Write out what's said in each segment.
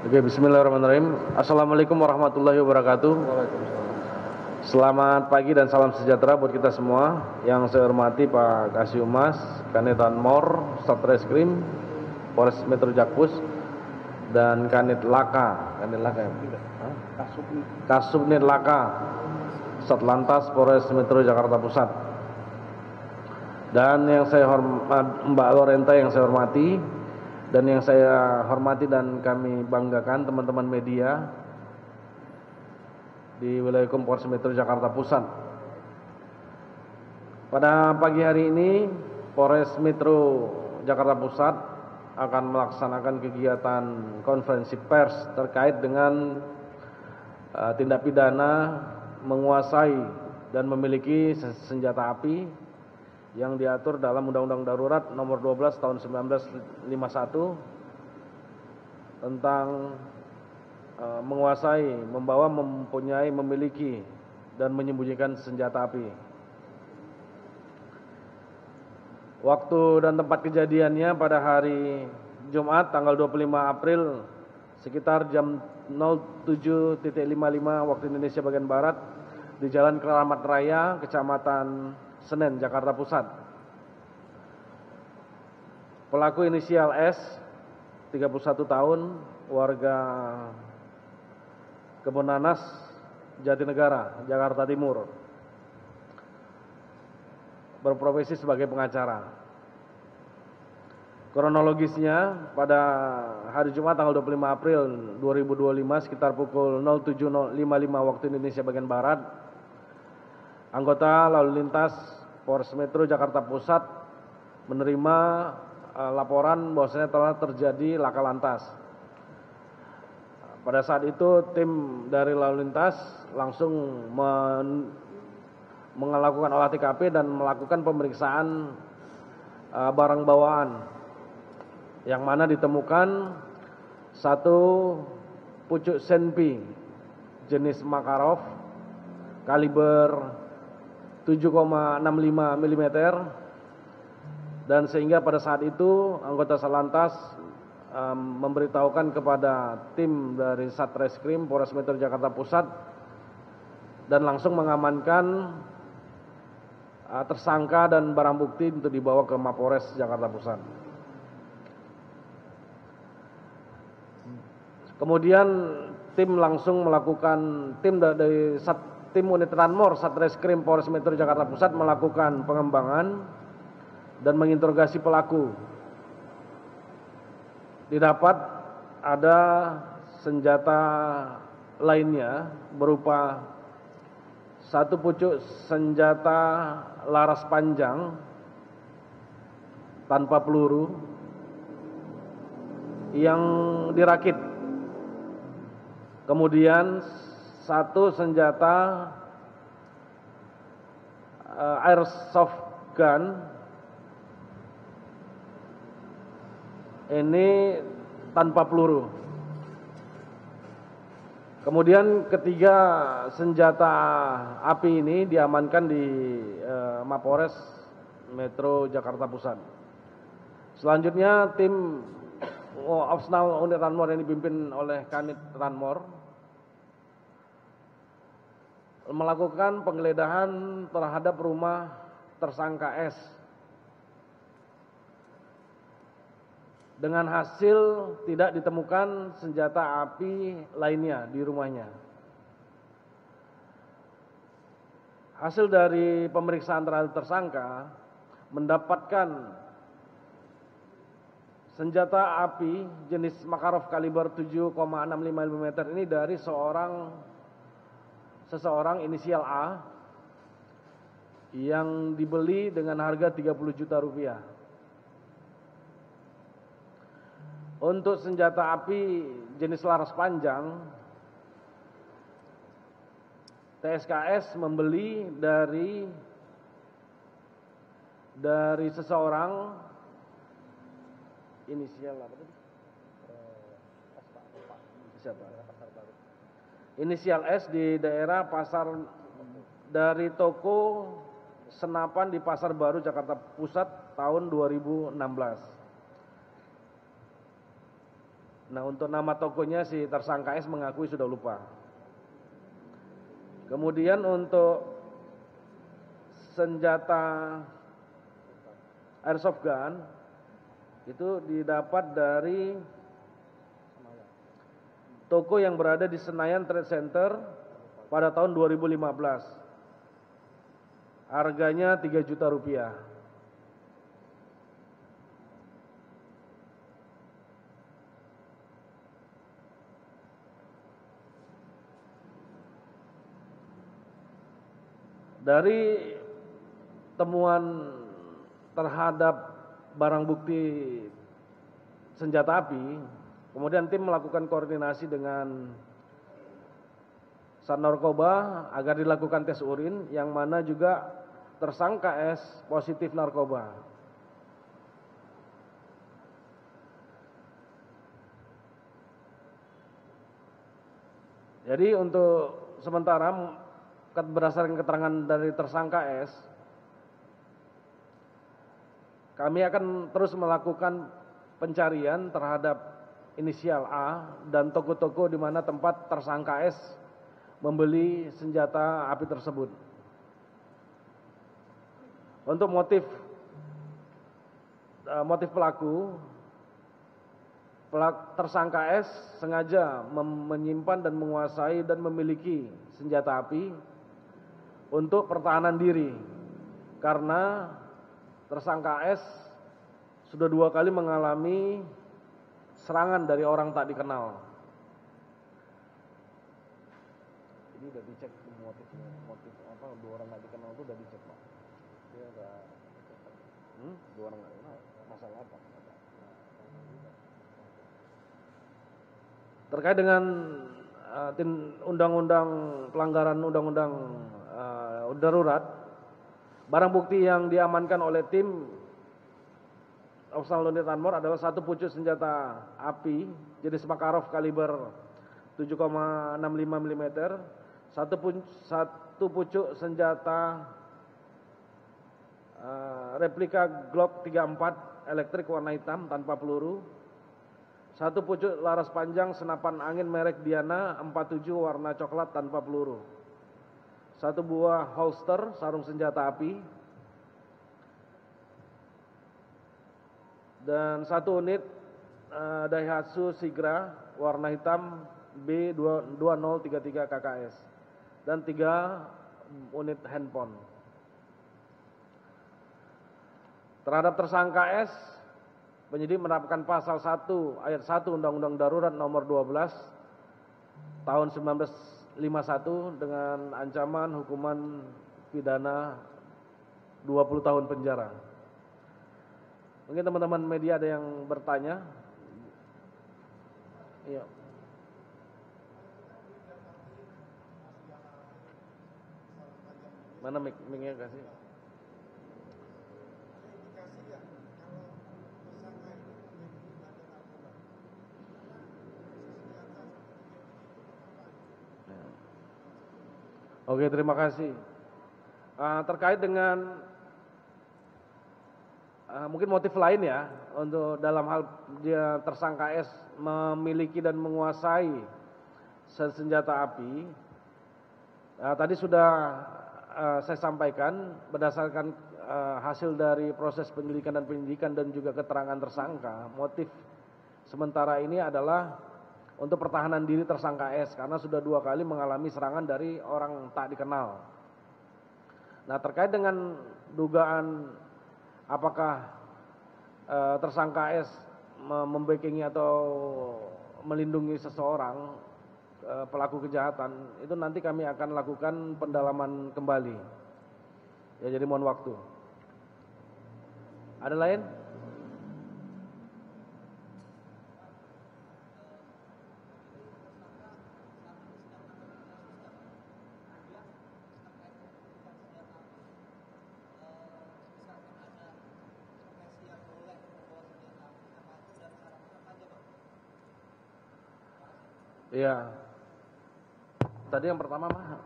Oke, bismillahirrahmanirrahim. Assalamualaikum warahmatullahi wabarakatuh. Selamat pagi dan salam sejahtera buat kita semua. Yang saya hormati Pak Kasih Humas, Kanit Ranmor, Satreskrim, Polres Metro Jakpus, dan Kanit Laka, Kasubnit Laka, Satlantas Polres Metro Jakarta Pusat. Dan yang saya hormati Mbak Lorenta yang saya hormati, dan yang saya hormati dan kami banggakan teman-teman media di wilayah hukum Polres Metro Jakarta Pusat. Pada pagi hari ini Polres Metro Jakarta Pusat akan melaksanakan kegiatan konferensi pers terkait dengan tindak pidana menguasai dan memiliki senjata api yang diatur dalam Undang-Undang Darurat Nomor 12 Tahun 1951 tentang menguasai, membawa, mempunyai, memiliki, dan menyembunyikan senjata api. Waktu dan tempat kejadiannya pada hari Jumat tanggal 25 April sekitar jam 07.55 waktu Indonesia bagian Barat di Jalan Keramat Raya, Kecamatan Senen, Jakarta Pusat. Pelaku inisial S, 31 tahun, warga Kebun Nanas, Jatinegara, Jakarta Timur, berprofesi sebagai pengacara. Kronologisnya pada hari Jumat tanggal 25 April 2025 sekitar pukul 07.55 waktu Indonesia bagian Barat, anggota lalu lintas Polres Metro Jakarta Pusat menerima laporan bahwasanya telah terjadi laka lantas. Pada saat itu tim dari lalu lintas langsung melakukan olah TKP dan melakukan pemeriksaan barang bawaan, yang mana ditemukan satu pucuk senpi jenis Makarov kaliber 7,65 mm, dan sehingga pada saat itu anggota Satlantas memberitahukan kepada tim dari Satreskrim Polres Metro Jakarta Pusat dan langsung mengamankan tersangka dan barang bukti untuk dibawa ke Mapolres Jakarta Pusat. Kemudian tim langsung melakukan, tim unit Ranmor Satreskrim Polres Metro Jakarta Pusat melakukan pengembangan dan menginterogasi pelaku. Didapat ada senjata lainnya berupa satu pucuk senjata laras panjang tanpa peluru yang dirakit. Kemudian satu senjata airsoft gun, ini tanpa peluru. Kemudian ketiga senjata api ini diamankan di Mapolres Metro Jakarta Pusat. Selanjutnya tim opsional unit Ranmor yang dipimpin oleh Kanit Ranmor melakukan penggeledahan terhadap rumah tersangka S dengan hasil tidak ditemukan senjata api lainnya di rumahnya. Hasil dari pemeriksaan terhadap tersangka mendapatkan senjata api jenis Makarov kaliber 7,65 mm ini dari seseorang inisial A yang dibeli dengan harga 30 juta rupiah. Untuk senjata api jenis laras panjang, TSKS membeli dari seseorang inisial apa tadi? siapa? Inisial S di daerah pasar dari toko senapan di Pasar Baru Jakarta Pusat tahun 2016. Nah, untuk nama tokonya si tersangka S mengakui sudah lupa. Kemudian untuk senjata airsoft gun itu didapat dari toko yang berada di Senayan Trade Center pada tahun 2015. Harganya 3 juta rupiah. Dari temuan terhadap barang bukti senjata api, kemudian tim melakukan koordinasi dengan Sat Narkoba agar dilakukan tes urin, yang mana juga tersangka S positif narkoba. Jadi untuk sementara berdasarkan keterangan dari tersangka S, kami akan terus melakukan pencarian terhadap inisial A dan toko-toko di mana tempat tersangka S membeli senjata api tersebut. Untuk motif pelaku, tersangka S sengaja menyimpan dan menguasai dan memiliki senjata api untuk pertahanan diri, karena tersangka S sudah 2 kali mengalami serangan dari orang tak dikenal. Ini udah dicek motif apa, 2 orang tak dikenal itu udah dicek, Pak. Dia udah 2 orang tak dikenal, masalah apa? Terkait dengan undang-undang pelanggaran undang-undang darurat, barang bukti yang diamankan oleh tim Operasional Unit Lanmor adalah 1 pucuk senjata api jenis Makarov kaliber 7,65 mm, 1 pucuk senjata replika Glock 34 elektrik warna hitam tanpa peluru, 1 pucuk laras panjang senapan angin merek Diana 47 warna coklat tanpa peluru, 1 buah holster sarung senjata api, dan 1 unit Daihatsu Sigra warna hitam B2033 KKS, dan 3 unit handphone. Terhadap tersangka S, penyidik menerapkan pasal 1 ayat 1 Undang-Undang Darurat nomor 12 tahun 1951 dengan ancaman hukuman pidana 20 tahun penjara. Mungkin teman-teman media ada yang bertanya? Iya. Mana mic-nya kasih? Oke, terima kasih. Terkait dengan mungkin motif lain ya, untuk dalam hal dia tersangka S memiliki dan menguasai senjata api. Tadi sudah saya sampaikan berdasarkan hasil dari proses penyelidikan dan penyidikan dan juga keterangan tersangka, motif sementara ini adalah untuk pertahanan diri tersangka S karena sudah 2 kali mengalami serangan dari orang tak dikenal. Nah, terkait dengan dugaan apakah tersangka S membackingi atau melindungi seseorang pelaku kejahatan, itu nanti kami akan lakukan pendalaman kembali. Ya, jadi mohon waktu. Ada lain? Iya. Tadi yang pertama mah?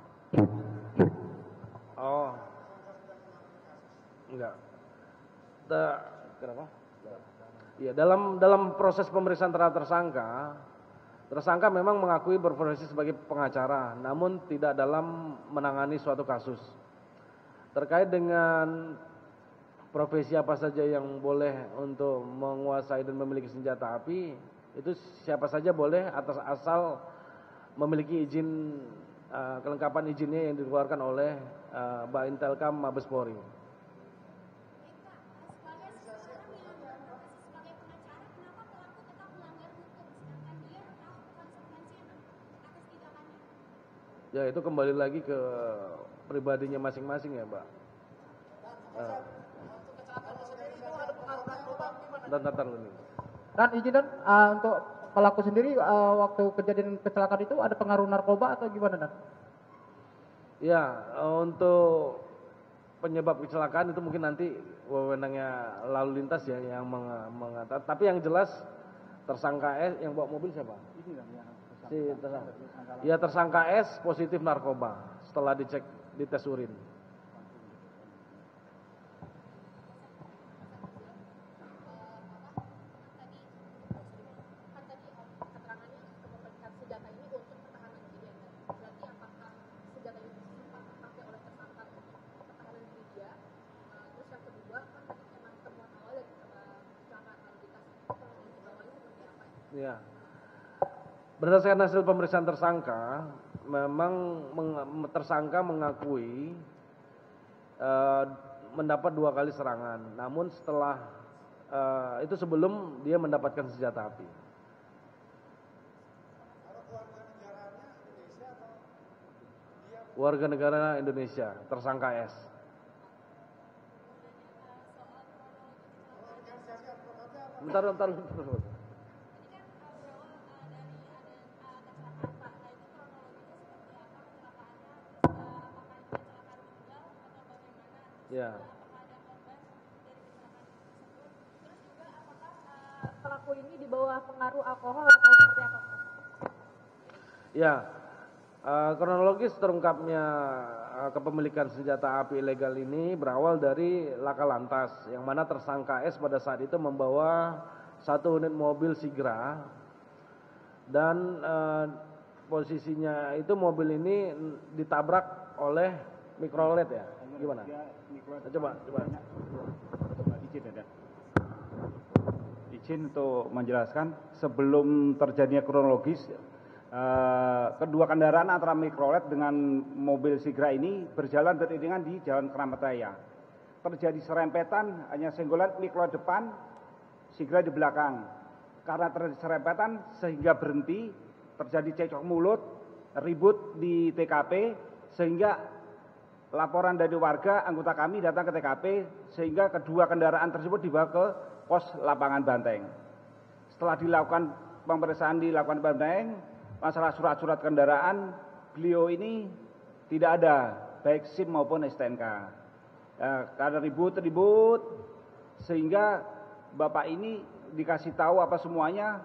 Oh. Enggak. Kenapa? Iya, dalam proses pemeriksaan terhadap tersangka memang mengakui berprofesi sebagai pengacara, namun tidak dalam menangani suatu kasus. Terkait dengan profesi apa saja yang boleh untuk menguasai dan memiliki senjata api, itu siapa saja boleh atas asal memiliki izin, kelengkapan izinnya yang dikeluarkan oleh Baintelkam Mabes Polri. Ya itu kembali lagi ke pribadinya masing-masing ya, Mbak. Bentar nih. Dan izin untuk pelaku sendiri waktu kejadian kecelakaan itu ada pengaruh narkoba atau gimana, Dan? Ya, untuk penyebab kecelakaan itu mungkin nanti wewenangnya lalu lintas ya yang mengatakan. Tapi yang jelas tersangka S yang bawa mobil siapa? Ya tersangka S positif narkoba setelah dicek di tes urin. Ya. Berdasarkan hasil pemeriksaan tersangka, memang tersangka mengakui mendapat 2 kali serangan. Namun setelah itu sebelum dia mendapatkan senjata api. Warga negara Indonesia, tersangka S. Bentar. Ya. Pelaku ini di bawah pengaruh alkohol atau seperti apa? Ya, kronologis terungkapnya kepemilikan senjata api ilegal ini berawal dari laka lantas, yang mana tersangka S pada saat itu membawa 1 unit mobil Sigra dan posisinya itu mobil ini ditabrak oleh Mikrolet ya, gimana? Coba. Izin untuk menjelaskan sebelum terjadinya kronologis, kedua kendaraan antara Mikrolet dengan mobil Sigra ini berjalan beriringan di Jalan Keramat Raya. Terjadi serempetan, hanya senggolan Mikrolet depan, Sigra di belakang. Karena terjadi serempetan sehingga berhenti, terjadi cekcok mulut, ribut di TKP, sehingga laporan dari warga, anggota kami datang ke TKP, sehingga kedua kendaraan tersebut dibawa ke pos lapangan Banteng. Setelah dilakukan pemeriksaan di lapangan Banteng, masalah surat-surat kendaraan, beliau ini tidak ada, baik SIM maupun STNK. Karena ribut, sehingga bapak ini dikasih tahu apa semuanya,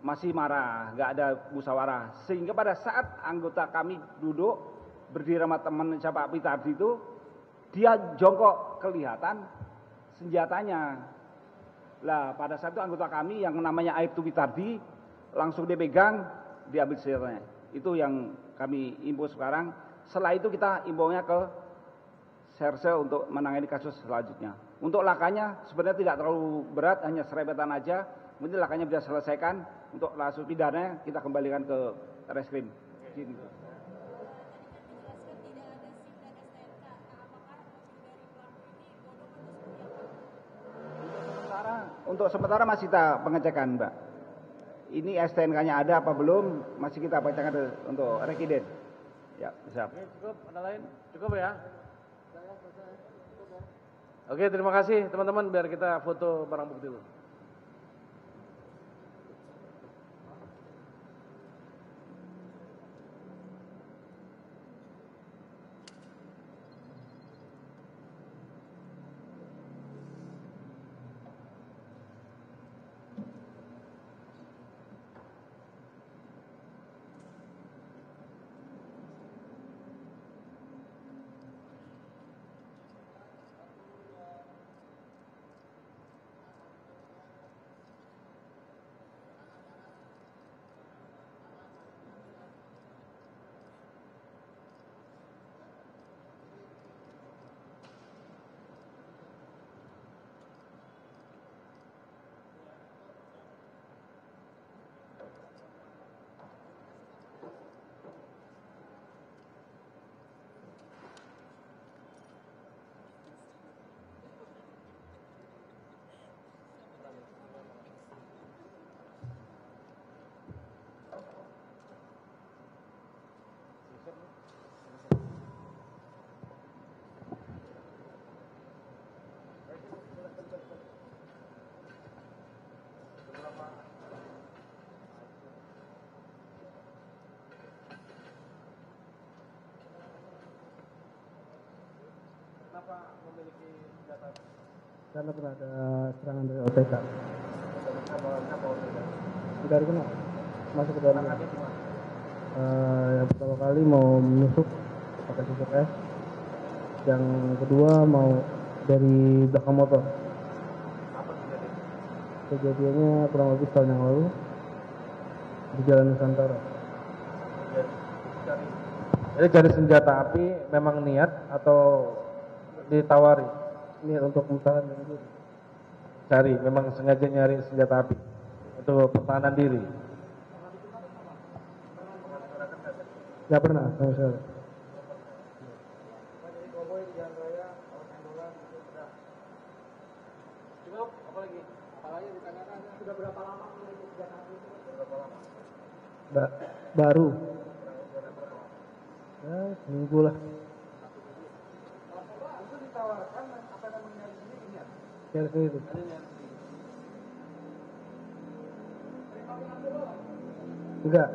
masih marah, nggak ada musyawarah. Sehingga pada saat anggota kami duduk, berdiri sama teman siapa Pak Pitardi itu, dia jongkok kelihatan senjatanya. Lah pada saat itu anggota kami yang namanya Aibtu Pitardi langsung dipegang, diambil senjatanya. Itu yang kami imbau sekarang. Setelah itu kita imbaunya ke Serse untuk menangani kasus selanjutnya. Untuk lakanya sebenarnya tidak terlalu berat, hanya serempetan aja. Mungkin lakanya bisa selesaikan. Untuk kasus pidana kita kembalikan ke reskrim. Untuk sementara masih kita pengecekan, Mbak. Ini STNK-nya ada apa belum? Masih kita pengecekan untuk rekiden. Ya, siap. Oke, cukup. Ada lain? Cukup ya? Oke, terima kasih teman-teman. Biar kita foto barang bukti dulu. kenapa memiliki senjata? Karena pernah ada serangan dari OTK. Dari kenal, masuk ke dalam. Yang pertama kali mau menusuk pakai tusuk es. Yang kedua mau dari belakang motor. Apa kejadian? Kejadiannya kurang lebih tahun yang lalu di Jalan Nusantara. Jadi cari senjata api memang niat atau ditawari? Ini untuk mempertahankan diri. Cari, memang sengaja nyari senjata api untuk pertahanan diri. Nggak pernah sama sekali. Cukup, apa lagi? Apalagi ditanyakan sudah berapa lama memiliki senjata api? Berapa lama? Baru. Ya, seminggu lah. Itu ditawarkan apa namanya sendiri niat? Nyari sendiri. Enggak.